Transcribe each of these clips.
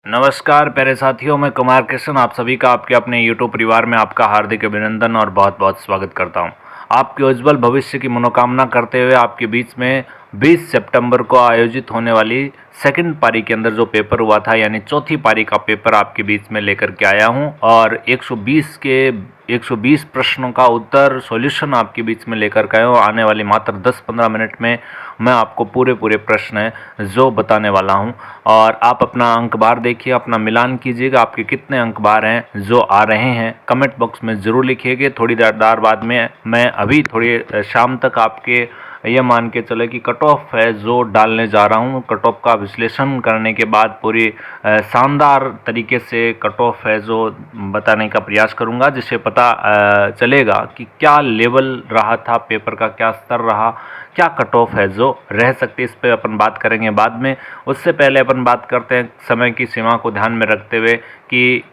नमस्कार प्यारे साथियों, मैं कुमार कृष्ण आप सभी का आपके अपने YouTube परिवार में आपका हार्दिक अभिनंदन और बहुत बहुत स्वागत करता हूं। आपके उज्जवल भविष्य की मनोकामना करते हुए आपके बीच में 20 सितंबर को आयोजित होने वाली सेकंड पारी के अंदर जो पेपर हुआ था यानी चौथी पारी का पेपर आपके बीच में लेकर के आया हूं और 120 प्रश्नों का उत्तर सॉल्यूशन आपके बीच में लेकर के आया हूं। आने वाली मात्र 10-15 मिनट में मैं आपको पूरे प्रश्न जो बताने वाला हूं और आप अपना अंक बार देखिए, अपना मिलान कीजिएगा, आपके कितने अंक बार हैं जो आ रहे हैं कमेंट बॉक्स में ज़रूर लिखिएगा। थोड़ी देर बाद में मैं अभी थोड़ी शाम तक आपके ये मान के चले कि कट ऑफ है जो डालने जा रहा हूँ। कट ऑफ का विश्लेषण करने के बाद पूरी शानदार तरीके से कट ऑफ है जो बताने का प्रयास करूँगा, जिससे पता चलेगा कि क्या लेवल रहा था पेपर का, क्या स्तर रहा, क्या कट ऑफ है जो रह सकती है। इस पर अपन बात करेंगे बाद में। उससे पहले अपन बात करते हैं समय की सीमा को ध्यान में रखते हुए कि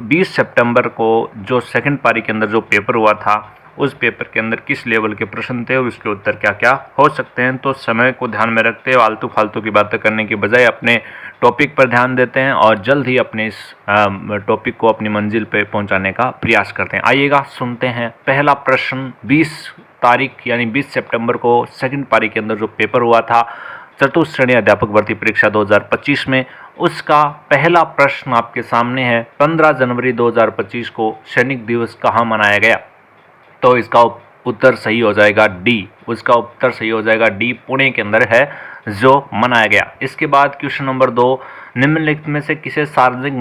20 सितंबर को जो सेकंड पारी के अंदर जो पेपर हुआ था उस पेपर के अंदर किस लेवल के प्रश्न थे और उसके उत्तर क्या क्या हो सकते हैं। तो समय को ध्यान में रखते हुए आलतू फालतू की बातें करने की बजाय अपने टॉपिक पर ध्यान देते हैं और जल्द ही अपने इस टॉपिक को अपनी मंजिल पर पहुंचाने का प्रयास करते हैं। आइएगा सुनते हैं पहला प्रश्न। 20 तारीख यानी 20 सितंबर को सेकंड पारी के अंदर जो पेपर हुआ था चतुर्थ श्रेणी अध्यापक भर्ती परीक्षा 2025 में, उसका पहला प्रश्न आपके सामने है। 15 जनवरी 2025 को सैनिक दिवस कहाँ मनाया गया? तो इसका उत्तर सही हो जाएगा डी। उसका उत्तर सही हो जाएगा डी, पुणे के अंदर है जो मनाया गया। इसके बाद क्वेश्चन नंबर 2, निम्नलिखित में से किसे सार्वजनिक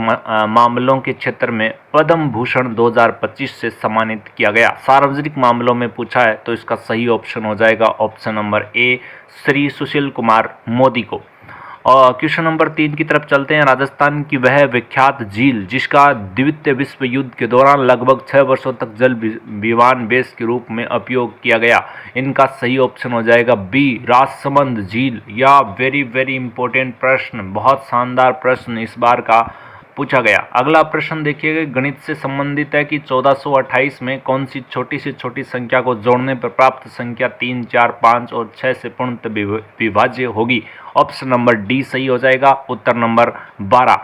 मामलों के क्षेत्र में पद्म भूषण 2025 से सम्मानित किया गया? सार्वजनिक मामलों में पूछा है तो इसका सही ऑप्शन हो जाएगा option number A, Shri Sushil Kumar Modi को। और क्वेश्चन नंबर 3 की तरफ चलते हैं। राजस्थान की वह विख्यात झील जिसका द्वितीय विश्व युद्ध के दौरान लगभग 6 वर्षों तक जल विमान बेस के रूप में उपयोग किया गया, इनका सही ऑप्शन हो जाएगा बी, राजसमंद झील। या वेरी इंपॉर्टेंट प्रश्न, बहुत शानदार प्रश्न इस बार का पूछा गया। अगला प्रश्न देखिएगा, गणित से संबंधित है कि 1428 में कौन सी छोटी से छोटी संख्या को जोड़ने पर प्राप्त संख्या 3, 4, 5 और 6 से पूर्णतः विभाज्य होगी? ऑप्शन नंबर डी सही हो जाएगा। उत्तर नंबर 12,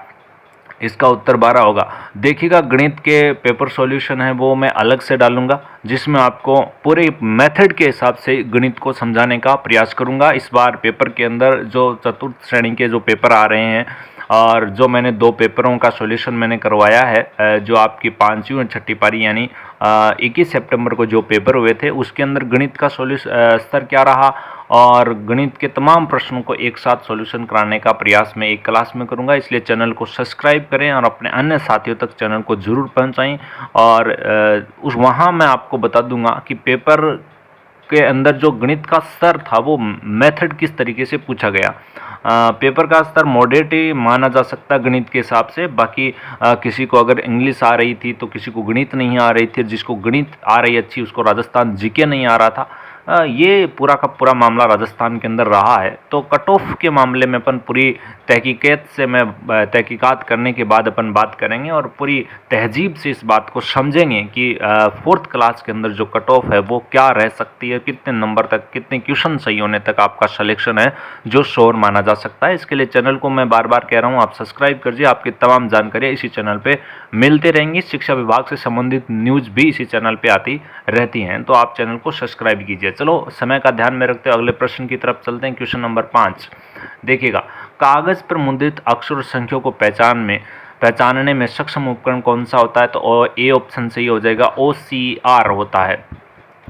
इसका उत्तर 12 होगा। देखिएगा गणित के पेपर सॉल्यूशन है वो मैं अलग से डालूंगा, जिसमें आपको पूरे मेथड के हिसाब से गणित को समझाने का प्रयास करूंगा। इस बार पेपर के अंदर जो चतुर्थ श्रेणी के जो पेपर आ रहे हैं और जो मैंने 2 पेपरों का सॉल्यूशन मैंने करवाया है, जो आपकी 5वीं और छठी पारी यानी 21 सितंबर को जो पेपर हुए थे उसके अंदर गणित का स्तर क्या रहा और गणित के तमाम प्रश्नों को एक साथ सॉल्यूशन कराने का प्रयास मैं एक क्लास में करूंगा। इसलिए चैनल को सब्सक्राइब करें और अपने अन्य साथियों तक चैनल को ज़रूर पहुंचाएं। और वहाँ मैं आपको बता दूंगा कि पेपर के अंदर जो गणित का स्तर था वो मेथड किस तरीके से पूछा गया। पेपर का स्तर मॉडरेट ही माना जा सकता है गणित के हिसाब से। बाकी किसी को अगर इंग्लिश आ रही थी तो किसी को गणित नहीं आ रही थी, जिसको गणित आ रही अच्छी उसको राजस्थान जीके नहीं आ रहा था। ये पूरा का पूरा मामला राजस्थान के अंदर रहा है। तो कट ऑफ के मामले में अपन पूरी तहकीकात करने के बाद अपन बात करेंगे और पूरी तहजीब से इस बात को समझेंगे कि 4th क्लास के अंदर जो कट ऑफ है वो क्या रह सकती है, कितने नंबर तक, कितने क्वेश्चन सही होने तक आपका सिलेक्शन है जो श्योर माना जा सकता है। इसके लिए चैनल को मैं बार बार कह रहा हूँ आप सब्सक्राइब करिए। आपकी तमाम जानकारियाँ इसी चैनल पर मिलते रहेंगी। शिक्षा विभाग से संबंधित न्यूज़ भी इसी चैनल पर आती रहती हैं, तो आप चैनल को सब्सक्राइब कीजिए। चलो समय का ध्यान में रखते हुए अगले प्रश्न की तरफ चलते हैं। क्वेश्चन नंबर 5 देखिएगा, कागज पर मुद्रित अक्षर और संख्याओं को पहचानने में सक्षम उपकरण कौन सा होता है? तो ए ऑप्शन सही हो जाएगा, OCR होता है।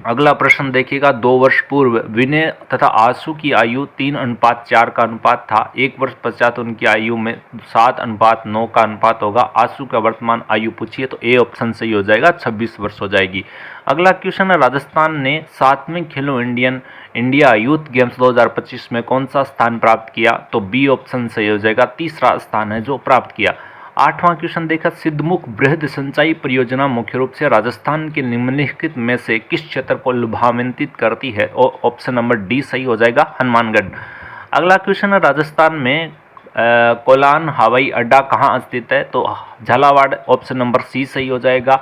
अगला प्रश्न देखिएगा, 2 वर्ष पूर्व विनय तथा आशु की आयु 3:4 का अनुपात था। 1 वर्ष पश्चात उनकी आयु में 7:9 का अनुपात होगा। आशु का वर्तमान आयु पूछिए तो ए ऑप्शन सही हो जाएगा, 26 वर्ष हो जाएगी। अगला क्वेश्चन है, राजस्थान ने 7वें खेलो इंडिया यूथ गेम्स 2025 में कौन सा स्थान प्राप्त किया? तो बी ऑप्शन सही हो जाएगा, तीसरा स्थान है जो प्राप्त किया। 8वां क्वेश्चन देखा, सिद्धमुख बृहद सिंचाई परियोजना मुख्य रूप से राजस्थान के निम्नलिखित में से किस क्षेत्र को लाभान्वित करती है? और ऑप्शन नंबर डी सही हो जाएगा, हनुमानगढ़। अगला क्वेश्चन है, राजस्थान में कोलान हवाई अड्डा कहाँ स्थित है? तो झालावाड़, ऑप्शन नंबर सी सही हो जाएगा।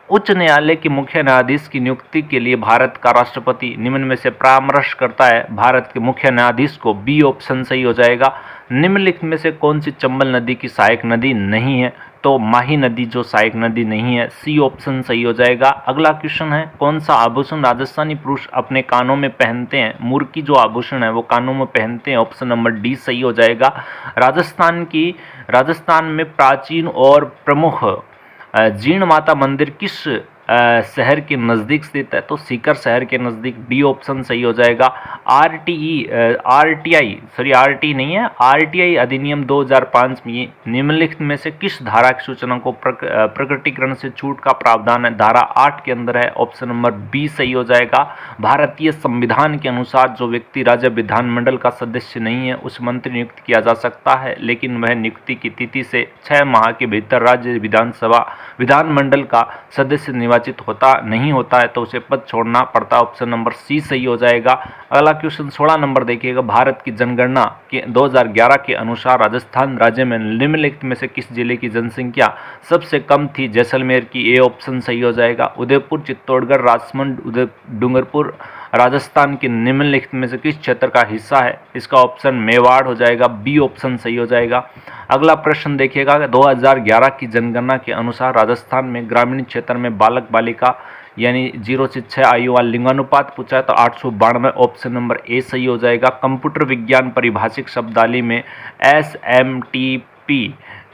उच्च न्यायालय के मुख्य न्यायाधीश की नियुक्ति के लिए भारत का राष्ट्रपति निम्न में से परामर्श करता है? भारत के मुख्य न्यायाधीश को, बी ऑप्शन सही हो जाएगा। निम्नलिखित में से कौन सी चंबल नदी की सहायक नदी नहीं है? तो माही नदी जो सहायक नदी नहीं है, सी ऑप्शन सही हो जाएगा। अगला क्वेश्चन है, कौन सा आभूषण राजस्थानी पुरुष अपने कानों में पहनते हैं? मुर्की जो आभूषण है वो कानों में पहनते हैं, ऑप्शन नंबर डी सही हो जाएगा। राजस्थान में प्राचीन और प्रमुख जीर्ण माता मंदिर किस शहर के नज़दीक स्थित है? तो सीकर शहर के नज़दीक, डी ऑप्शन सही हो जाएगा। आरटीआई नहीं है, आरटीआई अधिनियम 2005 में निम्नलिखित में से किस धारा की सूचना को प्रकटीकरण से छूट का प्रावधान है? धारा 8 के अंदर है, ऑप्शन नंबर बी सही हो जाएगा। भारतीय संविधान के अनुसार जो व्यक्ति राज्य विधानमंडल का सदस्य नहीं है उस मंत्री नियुक्त किया जा सकता है, लेकिन वह नियुक्ति की तिथि से 6 माह के भीतर राज्य विधानमंडल का सदस्य निर्वाचित नहीं होता है तो उसे पद छोड़ना पड़ता है, ऑप्शन नंबर सी सही हो जाएगा। अगला क्वेश्चन 16 नंबर देखिएगा, भारत की जनगणना के 2011 के अनुसार राजस्थान राज्य में निम्नलिखित में से किस जिले की जनसंख्या सबसे कम थी? जैसलमेर की, ए ऑप्शन सही हो जाएगा। उदयपुर, चित्तौड़गढ़, राजसमंद, डूंगरपुर राजस्थान के निम्नलिखित में से किस क्षेत्र का हिस्सा है? इसका ऑप्शन मेवाड़ हो जाएगा, बी ऑप्शन सही हो जाएगा। अगला प्रश्न देखिएगा, 2011 की जनगणना के अनुसार राजस्थान में ग्रामीण क्षेत्र में बालक बालिका यानी 0 से 6 आयु वाला लिंगानुपात पूछा है तो 892, ऑप्शन नंबर ए सही हो जाएगा। कंप्यूटर विज्ञान परिभाषिक शब्दावली में SMTP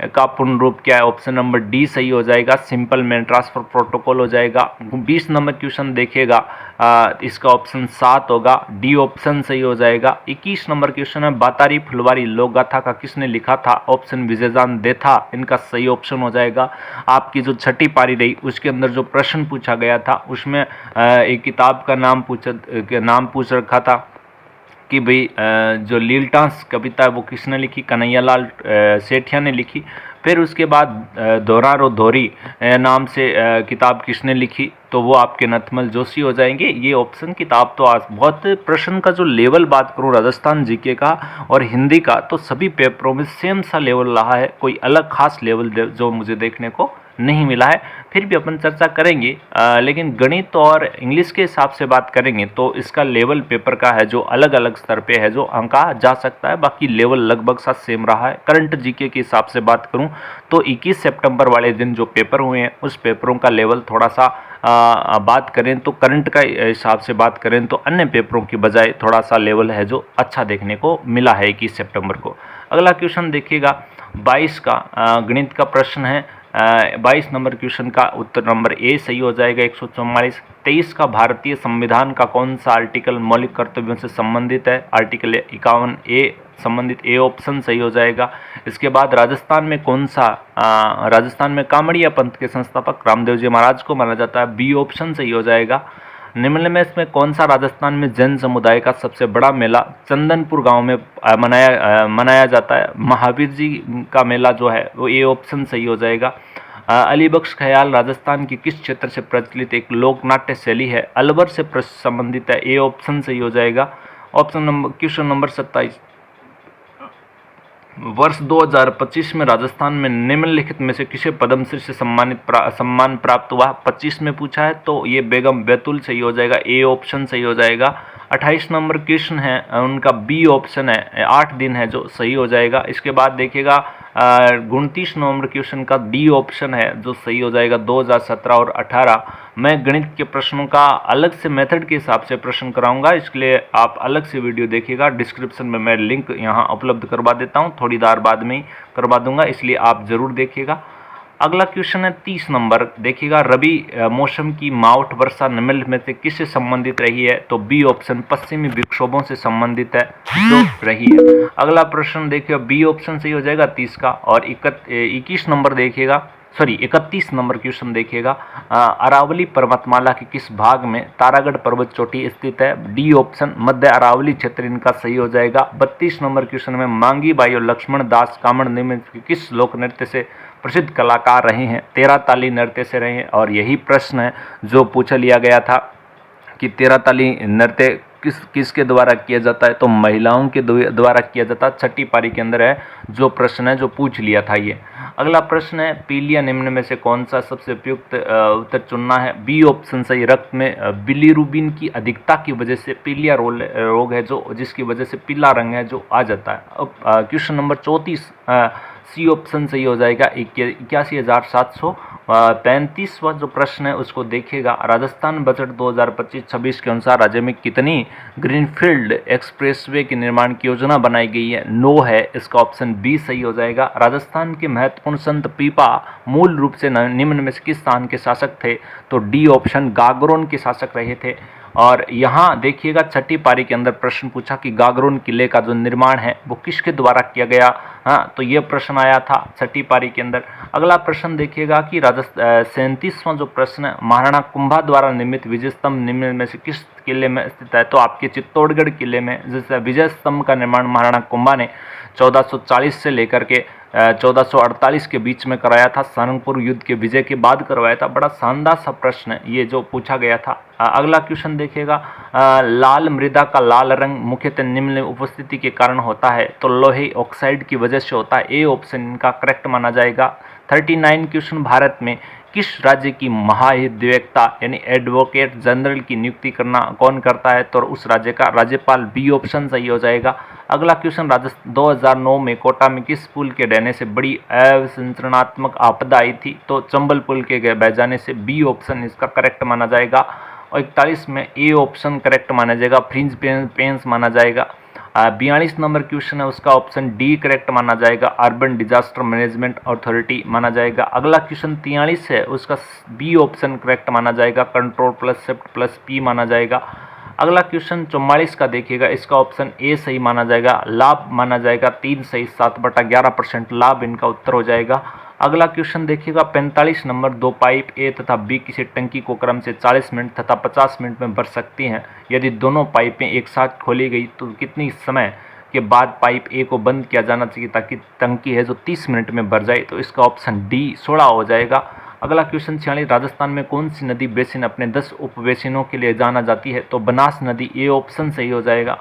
का पूर्ण रूप क्या है? ऑप्शन नंबर डी सही हो जाएगा, सिंपल मैन ट्रांसफर प्रोटोकॉल हो जाएगा। 20 नंबर क्वेश्चन देखिएगा, इसका ऑप्शन 7 होगा, डी ऑप्शन सही हो जाएगा। 21 नंबर क्वेश्चन है, बातारी फुलवारी लोक गाथा का किसने लिखा था? ऑप्शन विजयजान देथा, इनका सही ऑप्शन हो जाएगा। आपकी जो छठी पारी रही उसके अंदर जो प्रश्न पूछा गया था उसमें एक किताब का नाम पूछ रखा था कि भाई जो लीलटांस कविता है वो किसने लिखी? कन्हैयालाल सेठिया ने लिखी। फिर उसके बाद दोहरा रो धोरी नाम से किताब किसने लिखी? तो वो आपके नथमल जोशी हो जाएंगे। ये ऑप्शन किताब तो आज बहुत प्रश्न का जो लेवल बात करूँ राजस्थान जीके का और हिंदी का तो सभी पेपरों में सेम सा लेवल रहा है, कोई अलग खास लेवल जो मुझे देखने को नहीं मिला है। फिर भी अपन चर्चा करेंगे, लेकिन गणित और इंग्लिश के हिसाब से बात करेंगे तो इसका लेवल पेपर का है जो अलग अलग स्तर पे है जो आंका जा सकता है, बाकी लेवल लगभग सा सेम रहा है। करंट जीके के हिसाब से बात करूं तो 21 सितंबर वाले दिन जो पेपर हुए हैं उस पेपरों का लेवल थोड़ा सा बात करें तो करंट का हिसाब से बात करें तो अन्य पेपरों की बजाय थोड़ा सा लेवल है जो अच्छा देखने को मिला है 21 सितंबर को। अगला क्वेश्चन देखिएगा 22 का गणित का प्रश्न है। 22 नंबर क्वेश्चन का उत्तर नंबर ए सही हो जाएगा 144। 23 का भारतीय संविधान का कौन सा आर्टिकल मौलिक कर्तव्यों से संबंधित है? आर्टिकल 51 ए संबंधित, ए ऑप्शन सही हो जाएगा। इसके बाद राजस्थान में कामड़िया पंथ के संस्थापक रामदेव जी महाराज को माना जाता है, बी ऑप्शन सही हो जाएगा। निम्न में इसमें कौन सा राजस्थान में जैन समुदाय का सबसे बड़ा मेला चंदनपुर गांव में मनाया जाता है? महावीर जी का मेला जो है वो ए ऑप्शन सही हो जाएगा। अली बख्श ख्याल राजस्थान की किस क्षेत्र से प्रचलित एक लोक नाट्य शैली है? अलवर से संबंधित है, ए ऑप्शन सही हो जाएगा। क्वेश्चन नंबर 27, वर्ष 2025 में राजस्थान में निम्नलिखित में से किसे पद्मश्री से सम्मान प्राप्त हुआ? 25 में पूछा है तो ये बेगम बैतुल सही हो जाएगा, ए ऑप्शन सही हो जाएगा। 28 नंबर क्वेश्चन है उनका बी ऑप्शन है, 8 दिन है जो सही हो जाएगा। इसके बाद देखिएगा 29 नंबर क्वेश्चन का डी ऑप्शन है जो सही हो जाएगा। 2017 और 18 मैं गणित के प्रश्नों का अलग से मेथड के हिसाब से प्रश्न कराऊंगा, इसके लिए आप अलग से वीडियो देखिएगा। डिस्क्रिप्शन में मैं लिंक यहाँ उपलब्ध करवा देता हूँ, थोड़ी देर बाद में ही करवा दूंगा, इसलिए आप ज़रूर देखिएगा। अगला क्वेश्चन है 30 नंबर, देखिएगा रबी मौसम की मावठ वर्षा निम्नलिखित में से किससे संबंधित रही है? तो बी ऑप्शन पश्चिमी विक्षोभों से संबंधित है जो रही है। अगला प्रश्न देखिए बी ऑप्शन सही हो जाएगा 30 का। और 21 नंबर देखिएगा, 31 नंबर क्वेश्चन देखिएगा, अरावली पर्वतमाला के किस भाग में तारागढ़ पर्वत चोटी स्थित है? डी ऑप्शन मध्य अरावली क्षेत्र इनका सही हो जाएगा। 32 नंबर क्वेश्चन में मांगी बाई और लक्ष्मण दास कामड़ निम्न किस लोक नृत्य से प्रसिद्ध कलाकार रहे हैं? 13 ताली नृत्य से रहे हैं। और यही प्रश्न है जो पूछ लिया गया था कि 13 ताली नृत्य किसके द्वारा किया जाता है? तो महिलाओं के द्वारा किया जाता है। छठी पारी के अंदर है जो प्रश्न है जो पूछ लिया था ये। अगला प्रश्न है, पीलिया निम्न में से कौन सा सबसे उपयुक्त उत्तर चुनना है। बी ऑप्शन सही, रक्त में बिलीरुबिन की अधिकता की वजह से पीलिया रोग है जो जिसकी वजह से पीला रंग है जो आ जाता है। अब क्वेश्चन नंबर 34, सी ऑप्शन सही हो जाएगा। 81,735वां जो प्रश्न है उसको देखिएगा। राजस्थान बजट 2025-26 के अनुसार राज्य में कितनी ग्रीनफील्ड एक्सप्रेसवे के निर्माण की योजना बनाई गई है। 9 है, इसका ऑप्शन बी सही हो जाएगा। राजस्थान के महत्वपूर्ण संत पीपा मूल रूप से निम्न में से किस स्थान के शासक थे, तो डी ऑप्शन गागरोन के शासक रहे थे। और यहाँ देखिएगा छठी पारी के अंदर प्रश्न पूछा कि गागरोन किले का जो निर्माण है वो किसके द्वारा किया गया। हाँ, तो ये प्रश्न आया था छठी पारी के अंदर। अगला प्रश्न देखिएगा कि 37वां जो प्रश्न है, महाराणा कुंभा द्वारा निर्मित विजय स्तंभ निम्न में से किस किले में स्थित है, तो आपके चित्तौड़गढ़ किले में जिससे विजय स्तंभ का निर्माण महाराणा कुंभा ने 1440 से लेकर के 1448 के बीच में कराया था। सारंगपुर युद्ध के विजय के बाद करवाया था। बड़ा शानदार सा प्रश्न है ये जो पूछा गया था। अगला क्वेश्चन देखिएगा, लाल मृदा का लाल रंग मुख्यतः निम्न उपस्थिति के कारण होता है, तो लोहे ऑक्साइड की वजह से होता है। ए ऑप्शन इनका करेक्ट माना जाएगा। 39 क्वेश्चन, भारत में किस राज्य की महाधिवक्ता यानी एडवोकेट जनरल की नियुक्ति करना कौन करता है, तो उस राज्य का राज्यपाल। बी ऑप्शन सही हो जाएगा। अगला क्वेश्चन, 2009 में कोटा में किस पुल के ढहने से बड़ी अवसंरचनात्मक आपदा आई थी, तो चंबल पुल के बह जाने से। बी ऑप्शन इसका करेक्ट माना जाएगा। और 41 में ए ऑप्शन करेक्ट माना जाएगा, फ्रिंज पेंस माना जाएगा। 42 नंबर क्वेश्चन है उसका ऑप्शन डी करेक्ट माना जाएगा, अर्बन डिजास्टर मैनेजमेंट अथॉरिटी माना जाएगा। अगला क्वेश्चन 43 है उसका बी ऑप्शन करेक्ट माना जाएगा, control plus shift plus P माना जाएगा। अगला क्वेश्चन 44 का देखिएगा, इसका ऑप्शन ए सही माना जाएगा, लाभ माना जाएगा 3 सही, 7/11% लाभ इनका उत्तर हो जाएगा। अगला क्वेश्चन देखिएगा 45 नंबर, 2 पाइप ए तथा बी किसी टंकी को क्रम से 40 मिनट तथा 50 मिनट में भर सकती हैं। यदि दोनों पाइपें एक साथ खोली गई तो कितनी समय के बाद पाइप ए को बंद किया जाना चाहिए ताकि टंकी है जो 30 मिनट में भर जाए, तो इसका ऑप्शन डी 16 हो जाएगा। अगला क्वेश्चन 46, राजस्थान में कौन सी नदी बेसिन अपने 10 उपबेसिनों के लिए जाना जाती है, तो बनास नदी। ए ऑप्शन सही हो जाएगा।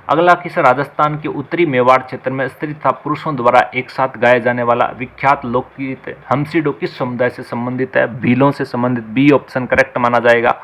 अगला क्वेश्चन, राजस्थान के उत्तरी मेवाड़ क्षेत्र में स्त्री तथा पुरुषों द्वारा एक साथ गाया जाने वाला विख्यात लोकगीत हमसीडो किस समुदाय से संबंधित है, भीलों से संबंधित। बी ऑप्शन करेक्ट माना जाएगा।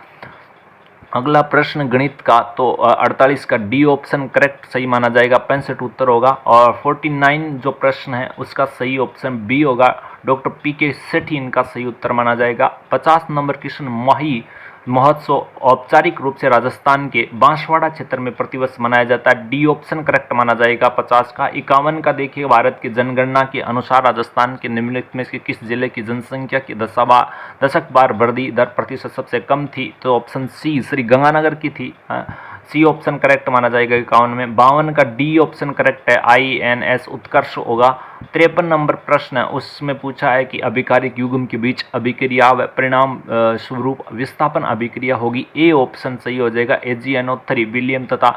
अगला प्रश्न गणित का, तो 48 का डी ऑप्शन करेक्ट सही माना जाएगा, 65 उत्तर होगा। और 49 जो प्रश्न है उसका सही ऑप्शन बी होगा, डॉक्टर पी.के. सेठी इनका सही उत्तर माना जाएगा। 50 नंबर क्वेश्चन, माही महोत्सव औपचारिक रूप से राजस्थान के बांसवाड़ा क्षेत्र में प्रतिवर्ष मनाया जाता है। डी ऑप्शन करेक्ट माना जाएगा 50 का। 51 का देखिए, भारत की जनगणना के अनुसार राजस्थान के निम्नलिखित में से किस जिले की जनसंख्या की दशक बार वृद्धि दर प्रतिशत सबसे कम थी, तो ऑप्शन सी श्री गंगानगर की थी। सी ऑप्शन करेक्ट माना जाएगा 51 में। 52 का डी ऑप्शन करेक्ट है, INS उत्कर्ष होगा। 53 नंबर प्रश्न है उसमें पूछा है कि अभिकारिक युग्म के बीच अभिक्रिया व परिणाम स्वरूप विस्थापन अभिक्रिया होगी। ए ऑप्शन सही हो जाएगा, AgNO3 विलियम तथा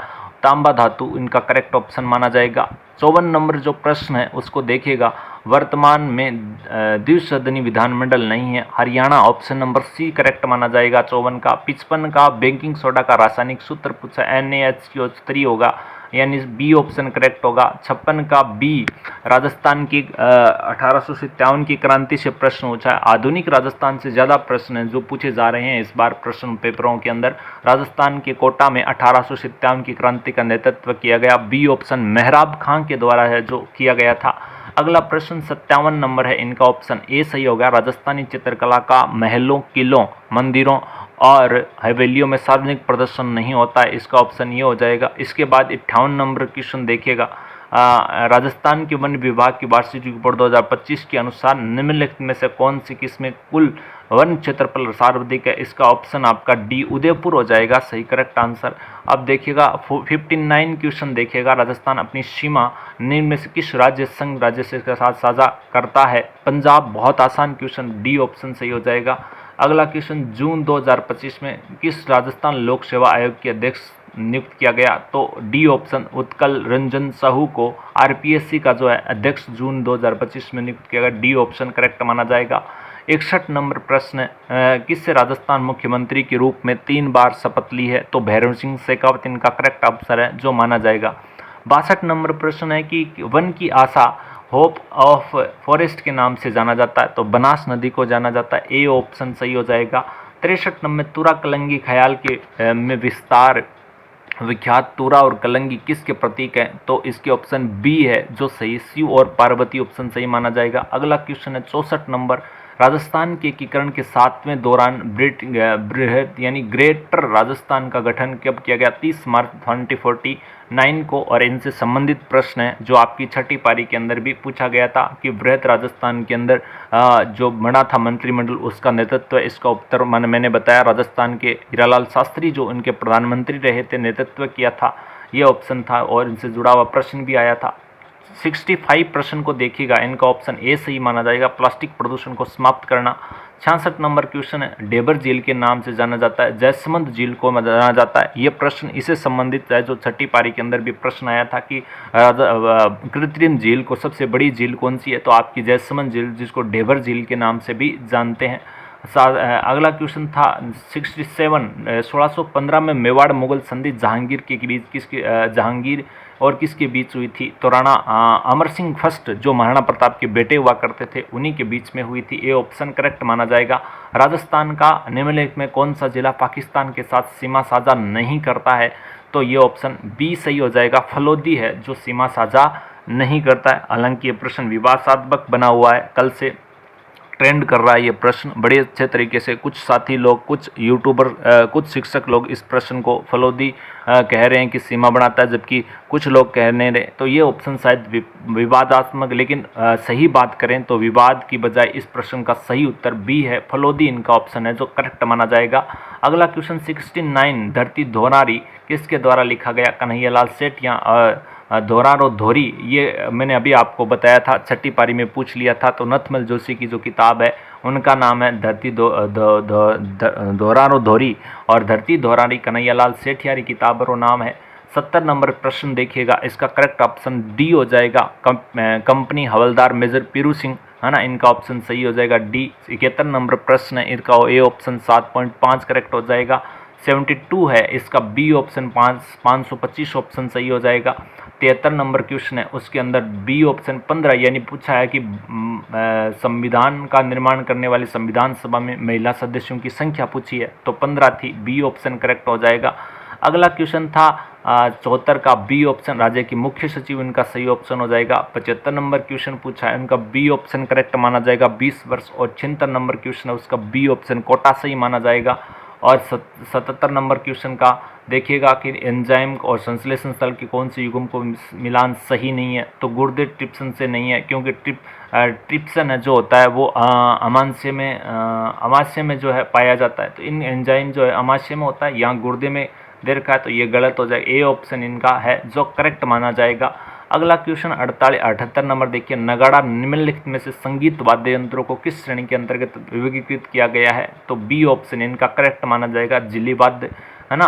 तांबा धातु इनका करेक्ट ऑप्शन माना जाएगा। 54 नंबर जो प्रश्न है उसको देखिएगा, वर्तमान में द्विसदनी विधानमंडल नहीं है, Haryana. Option number C correct माना जाएगा 54 का। 55 का बेकिंग सोडा का रासायनिक सूत्र पूछा, NaHCO3 होगा, यानी बी ऑप्शन करेक्ट होगा। 56 का बी, राजस्थान की 1857 की क्रांति से प्रश्न पूछा है। आधुनिक राजस्थान से ज़्यादा प्रश्न हैं जो पूछे जा रहे हैं इस बार प्रश्न पेपरों के अंदर। राजस्थान के कोटा में 1857 की क्रांति का नेतृत्व किया गया, बी ऑप्शन मेहराब खां के द्वारा है जो किया गया था। अगला प्रश्न 57 नंबर है, इनका ऑप्शन ए सही होगा। राजस्थानी चित्रकला का महलों, किलों, मंदिरों और हवेलियों में सार्वजनिक प्रदर्शन नहीं होता है, इसका ऑप्शन ये हो जाएगा। इसके बाद 58 नंबर क्वेश्चन देखिएगा, राजस्थान के वन विभाग की वार्षिक रिपोर्ट 2025 के अनुसार निम्नलिखित में से कौन सी किस्में कुल वन क्षेत्रफल सर्वाधिक है, इसका ऑप्शन आपका डी उदयपुर हो जाएगा सही करेक्ट आंसर। अब देखिएगा 59 क्वेश्चन देखिएगा, राजस्थान अपनी सीमा निम्न में से किस राज्य संघ राज्य से के साथ साझा करता है, पंजाब। बहुत आसान क्वेश्चन, डी ऑप्शन सही हो जाएगा। अगला क्वेश्चन, जून 2025 में किस राजस्थान लोक सेवा आयोग के अध्यक्ष नियुक्त किया गया, तो डी ऑप्शन उत्कल रंजन साहू को RPSC का जो है अध्यक्ष जून 2025 में नियुक्त किया गया, डी ऑप्शन करेक्ट माना जाएगा। 61 नंबर प्रश्न, किससे राजस्थान मुख्यमंत्री के रूप में 3 बार शपथ ली है, तो भैरव सिंह शेखावत इनका करेक्ट आंसर है जो माना जाएगा। 62 नंबर प्रश्न है कि वन की आशा होप ऑफ फॉरेस्ट के नाम से जाना जाता है, तो बनास नदी को जाना जाता है। ए ऑप्शन सही हो जाएगा। 63 नंबर तुरा कलंगी ख्याल के में विस्तार विख्यात तुरा और कलंगी किसके प्रतीक हैं, तो इसके ऑप्शन बी है जो सही, शिव और पार्वती ऑप्शन सही माना जाएगा। अगला क्वेश्चन है 64 नंबर, राजस्थान के एकीकरण के 7वें दौरान बृहद यानी ग्रेटर राजस्थान का गठन कब किया गया, 30 मार्च 2049 को। और इनसे संबंधित प्रश्न है जो आपकी छठी पारी के अंदर भी पूछा गया था कि बृहद राजस्थान के अंदर जो बना था मंत्रिमंडल उसका नेतृत्व, इसका उत्तर मैंने बताया राजस्थान के हीरालाल शास्त्री जो उनके प्रधानमंत्री रहे थे, नेतृत्व किया था, ये ऑप्शन था। और इनसे जुड़ा हुआ प्रश्न भी आया था। 65 प्रश्न को देखिएगा, इनका ऑप्शन ए सही माना जाएगा, प्लास्टिक प्रदूषण को समाप्त करना। 66 नंबर क्वेश्चन है, डेबर झील के नाम से जाना जाता है, जयसमंद झील को जाना जाता है। ये प्रश्न इससे संबंधित है जो छठी पारी के अंदर भी प्रश्न आया था कि कृत्रिम झील को सबसे बड़ी झील कौन सी है, तो आपकी जयसमंद झील, जिसको डेबर झील के नाम से भी जानते हैं। अगला क्वेश्चन था 67, 1615 में मेवाड़ मुगल संधि जहांगीर के बीच जहांगीर और किसके बीच हुई थी, तो राणा अमर सिंह फर्स्ट जो महाराणा प्रताप के बेटे हुआ करते थे उन्हीं के बीच में हुई थी। ये ऑप्शन करेक्ट माना जाएगा। राजस्थान का निम्नलिखित में कौन सा जिला पाकिस्तान के साथ सीमा साझा नहीं करता है, तो ये ऑप्शन बी सही हो जाएगा, फलोदी है जो सीमा साझा नहीं करता है। हालांकि ये प्रश्न विवादास्पद बना हुआ है, कल से ट्रेंड कर रहा है ये प्रश्न बड़े अच्छे तरीके से। कुछ साथी लोग, कुछ यूट्यूबर, कुछ शिक्षक लोग इस प्रश्न को फलोदी कह रहे हैं कि सीमा बनाता है, जबकि कुछ लोग कहने रहे, तो ये ऑप्शन शायद विवादात्मक, लेकिन सही बात करें तो विवाद की बजाय इस प्रश्न का सही उत्तर बी है, फलोदी इनका ऑप्शन है जो करेक्ट माना जाएगा। अगला क्वेश्चन 69, धरती धोनारी किसके द्वारा लिखा गया, कन्हैयालाल सेठ या धोरारो धोरी, ये मैंने अभी आपको बताया था, छठी पारी में पूछ लिया था। तो नथमल जोशी की जो किताब है उनका नाम है धरती धोरारो धोरी, और धरती धोरारी कन्हैयालाल सेठियारी किताब और नाम है। 70 नंबर प्रश्न देखिएगा, इसका करेक्ट ऑप्शन डी हो जाएगा, कंपनी हवलदार मेजर पीरू सिंह, है ना, इनका ऑप्शन सही हो जाएगा डी। 71 नंबर प्रश्न है, इनका ए ऑप्शन 7.5 करेक्ट हो जाएगा। 72 है, इसका बी ऑप्शन 525 ऑप्शन सही हो जाएगा। 73 नंबर क्वेश्चन है, उसके अंदर बी ऑप्शन 15, यानी पूछा है कि संविधान का निर्माण करने वाली संविधान सभा में महिला सदस्यों की संख्या पूछी है, तो 15 थी, बी ऑप्शन करेक्ट हो जाएगा। अगला क्वेश्चन था 74 का, बी ऑप्शन राज्य की मुख्य सचिव, इनका सही ऑप्शन हो जाएगा। 75 नंबर क्वेश्चन पूछा है, इनका बी ऑप्शन करेक्ट माना जाएगा, 20 वर्ष। और 76 नंबर क्वेश्चन है, उसका बी ऑप्शन कोटा सही माना जाएगा। और 77 नंबर क्वेश्चन का देखिएगा कि एंजाइम और संश्लेषण स्थल की कौन सी युग्म को मिलान सही नहीं है, तो गुर्दे ट्रिप्सन से नहीं है, क्योंकि ट्रिप्सन है जो होता है वो अमाशय में जो है पाया जाता है, तो इन एंजाइम जो है अमाशय में होता है, यहाँ गुर्दे में दे रखा है, तो ये गलत हो जाएगा। ए ऑप्शन इनका है जो करेक्ट माना जाएगा। अगला क्वेश्चन 78 नंबर देखिए, नगाड़ा निम्नलिखित में से संगीत वाद्य यंत्रों को किस श्रेणी के अंतर्गत विवर्गीकृत किया गया है, तो बी ऑप्शन इनका करेक्ट माना जाएगा, जिली वाद्य, है ना।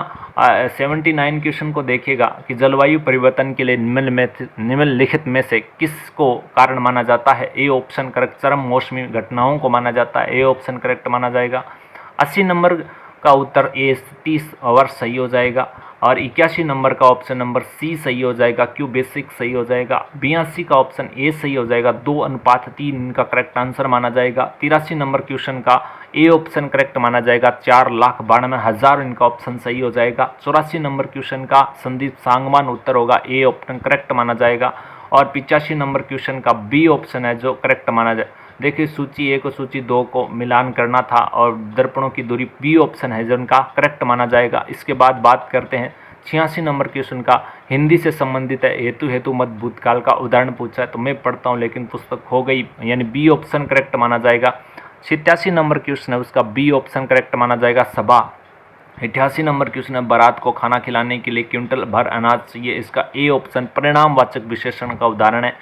79 क्वेश्चन को देखिएगा कि जलवायु परिवर्तन के लिए निम्नलिखित में से किसको कारण माना जाता है, ए ऑप्शन करेक्ट, चरम मौसमी घटनाओं को माना जाता है, ए ऑप्शन करेक्ट माना जाएगा। 80 नंबर का उत्तर ए 30 वर्ष सही हो जाएगा। और 81 नंबर का ऑप्शन नंबर सी सही हो जाएगा, क्यू बेसिक सही हो जाएगा। 82 का ऑप्शन ए सही हो जाएगा, 2:3 इनका करेक्ट आंसर माना जाएगा। 83 नंबर क्वेश्चन का ए ऑप्शन करेक्ट माना जाएगा, 4,92,000 इनका ऑप्शन सही हो जाएगा। 84 नंबर क्वेश्चन का संदीप सांगवान उत्तर होगा, ए ऑप्शन करेक्ट माना जाएगा। और 85 नंबर क्वेश्चन का बी ऑप्शन है जो करेक्ट माना जाए। देखिए सूची 1 और सूची 2 को मिलान करना था, और दर्पणों की दूरी बी ऑप्शन है जो उनका करेक्ट माना जाएगा। इसके बाद बात करते हैं 86 नंबर क्वेश्चन का, हिंदी से संबंधित है, हेतु मत भूतकाल का उदाहरण पूछा है, तो मैं पढ़ता हूँ लेकिन पुस्तक हो गई, यानी बी ऑप्शन करेक्ट माना जाएगा। 87 नंबर क्वेश्चन है, उसका बी ऑप्शन करेक्ट माना जाएगा, सभा। 88 नंबर क्वेश्चन है, बारात को खाना खिलाने के लिए क्विंटल भर अनाज चाहिए, इसका ए ऑप्शन परिणामवाचक विशेषण का उदाहरण है।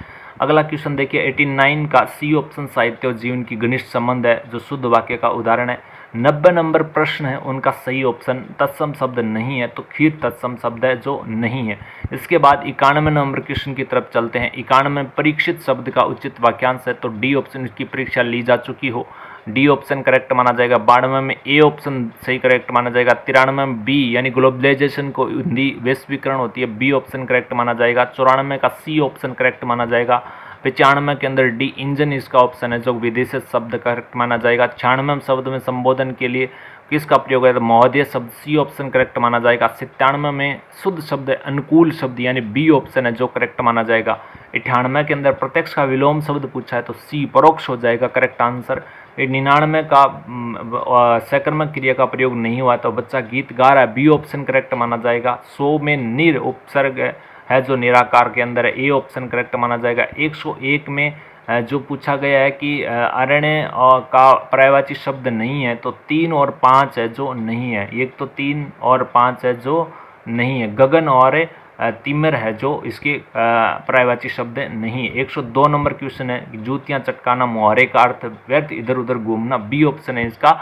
अगला क्वेश्चन देखिए 89 का सी ऑप्शन साहित्य और जीवन की घनिष्ठ संबंध है, जो शुद्ध वाक्य का उदाहरण है। 90 नंबर प्रश्न है, उनका सही ऑप्शन तत्सम शब्द नहीं है, तो खीर तत्सम शब्द है जो नहीं है। इसके बाद 91 नंबर क्वेश्चन की तरफ चलते हैं। 91 परीक्षित शब्द का उचित वाक्यांश है, तो डी ऑप्शन इसकी परीक्षा ली जा चुकी हो, डी ऑप्शन करेक्ट माना जाएगा। 92 में ए ऑप्शन सही करेक्ट माना जाएगा। 93 में बी यानी ग्लोबलाइजेशन को हिंदी वैश्वीकरण होती है, बी ऑप्शन करेक्ट माना जाएगा। 94 का सी ऑप्शन करेक्ट माना जाएगा। 95 के अंदर डी इंजन इसका ऑप्शन है जो विदेशी शब्द करेक्ट माना जाएगा। 96 शब्द में संबोधन के लिए किसका प्रयोग है, तो महोदय शब्द सी ऑप्शन करेक्ट माना जाएगा। 97 में शुद्ध शब्द अनुकूल शब्द यानी बी ऑप्शन है जो करेक्ट माना जाएगा। 98 के अंदर प्रत्यक्ष का विलोम शब्द पूछा है तो सी परोक्ष हो जाएगा करेक्ट आंसर। 99 का सकर्मक क्रिया का प्रयोग नहीं हुआ तो बच्चा गीत गा रहा है, बी ऑप्शन करेक्ट माना जाएगा। 100 में निर उपसर्ग है जो निराकार के अंदर है, ए ऑप्शन करेक्ट माना जाएगा। 101 में जो पूछा गया है कि अरण्य का पर्यायवाची शब्द नहीं है तो 3 और 5 है जो नहीं है। एक तो 3 और 5 है जो नहीं है। गगन और तिमिर है जो इसके पर्यायवाची शब्द नहीं है। 102 नंबर क्वेश्चन है, जूतियां चटकाना मुहावरे का अर्थ व्यर्थ इधर उधर घूमना, बी ऑप्शन है इसका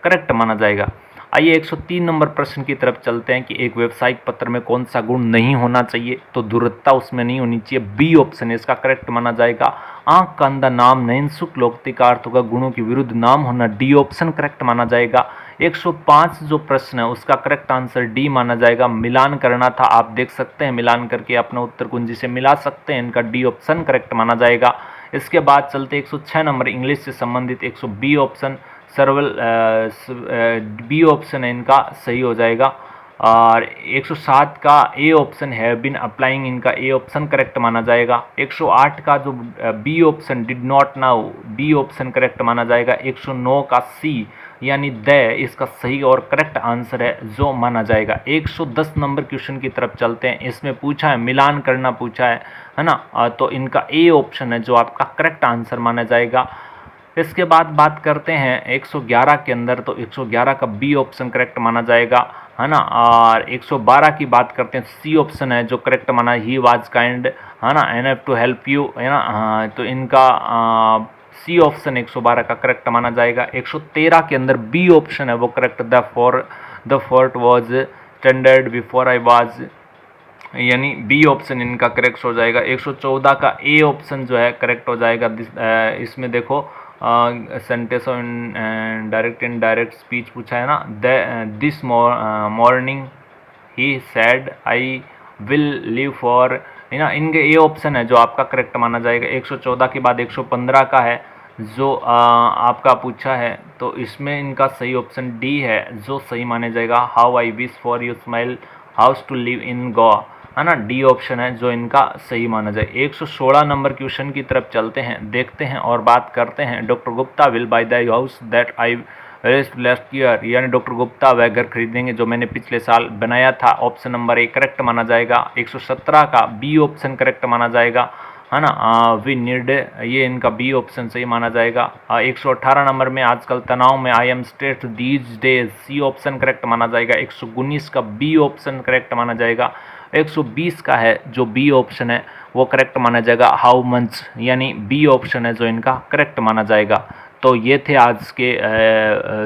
करेक्ट माना जाएगा। आइए 103 नंबर प्रश्न की तरफ चलते हैं कि एक व्यावसायिक पत्र में कौन सा गुण नहीं होना चाहिए, तो दूरता उसमें नहीं होनी चाहिए, बी ऑप्शन है इसका करेक्ट माना जाएगा। आंख का अंधा नाम नयन सुख लोकति का अर्थ होगा गुणों के विरुद्ध नाम होना, डी ऑप्शन करेक्ट माना जाएगा। 105 जो प्रश्न है उसका करेक्ट आंसर डी माना जाएगा। मिलान करना था, आप देख सकते हैं, मिलान करके अपना उत्तर कुंजी से मिला सकते हैं, इनका डी ऑप्शन करेक्ट माना जाएगा। इसके बाद चलते 106 नंबर इंग्लिश से संबंधित 120 ऑप्शन सर्वल बी ऑप्शन है इनका सही हो जाएगा। और 107 का ए ऑप्शन है बिन अप्लाइंग, इनका ए ऑप्शन करेक्ट माना जाएगा। 108 का जो B option did not now, B option correct माना जाएगा। 109 का सी यानी द इसका सही और करेक्ट आंसर है जो माना जाएगा। 110 नंबर क्वेश्चन की तरफ चलते हैं, इसमें पूछा है मिलान करना पूछा है ना, तो इनका ए ऑप्शन है जो आपका करेक्ट आंसर माना जाएगा। इसके बाद बात करते हैं 111 के अंदर, तो 111 का बी ऑप्शन करेक्ट माना जाएगा, है ना। और 112 की बात करते हैं, सी ऑप्शन है जो करेक्ट माना, ही वाज काइंड, है ना, एनफ टू हेल्प यू, है ना, तो इनका सी ऑप्शन 112 का करेक्ट माना जाएगा। 113 के अंदर बी ऑप्शन है वो correct, the fort was standard before I was, यानी बी ऑप्शन इनका करेक्ट हो जाएगा। 114 का ए ऑप्शन जो है करेक्ट हो जाएगा। इसमें देखो sentence of direct indirect speech पूछा है ना, this morning he said I will live for, है ना, इनके ए ऑप्शन है जो आपका करेक्ट माना जाएगा। 114 के बाद 115 का है जो आपका पूछा है, तो इसमें इनका सही ऑप्शन डी है जो सही माने जाएगा। How I wish for you smile house to live in Goa, है ना, डी ऑप्शन है जो इनका सही माना जाए। 116 नंबर क्वेश्चन की तरफ चलते हैं, देखते हैं और बात करते हैं। Doctor Gupta will by the house that I rest last year, यानी डॉक्टर गुप्ता वह घर खरीदेंगे जो मैंने पिछले साल बनाया था, ऑप्शन नंबर ए करेक्ट माना जाएगा। 117 का बी ऑप्शन करेक्ट माना जाएगा, है ना, वी नीड, ये इनका बी ऑप्शन सही माना जाएगा। 118 नंबर में आजकल तनाव में I am stressed these days, C option correct माना जाएगा। 119 का बी ऑप्शन करेक्ट माना जाएगा। 120 का है जो बी ऑप्शन है वो करेक्ट माना जाएगा, हाउ मच, यानी बी ऑप्शन है जो इनका करेक्ट माना जाएगा। तो ये थे आज के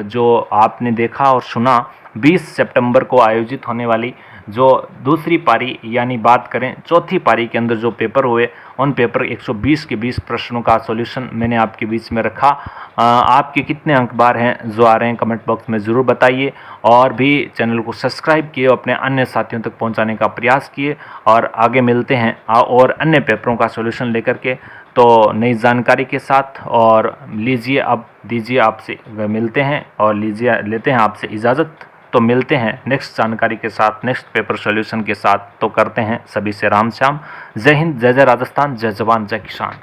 जो आपने देखा और सुना 20 सितंबर को आयोजित होने वाली जो दूसरी पारी, यानी बात करें चौथी पारी के अंदर जो पेपर हुए, उन पेपर 120 के 20 प्रश्नों का सॉल्यूशन मैंने आपके बीच में रखा। आपके कितने अंक बार हैं जो आ रहे हैं कमेंट बॉक्स में ज़रूर बताइए, और भी चैनल को सब्सक्राइब किए, अपने अन्य साथियों तक पहुंचाने का प्रयास किए, और आगे मिलते हैं और अन्य पेपरों का सॉल्यूशन लेकर के, तो नई जानकारी के साथ। और लीजिए, अब दीजिए, आपसे मिलते हैं और लीजिए, लेते हैं आपसे इजाज़त। तो मिलते हैं नेक्स्ट जानकारी के साथ, नेक्स्ट पेपर सॉल्यूशन के साथ। तो करते हैं सभी से राम श्याम। जय हिंद, जय जय राजस्थान, जय जवान, जय किसान।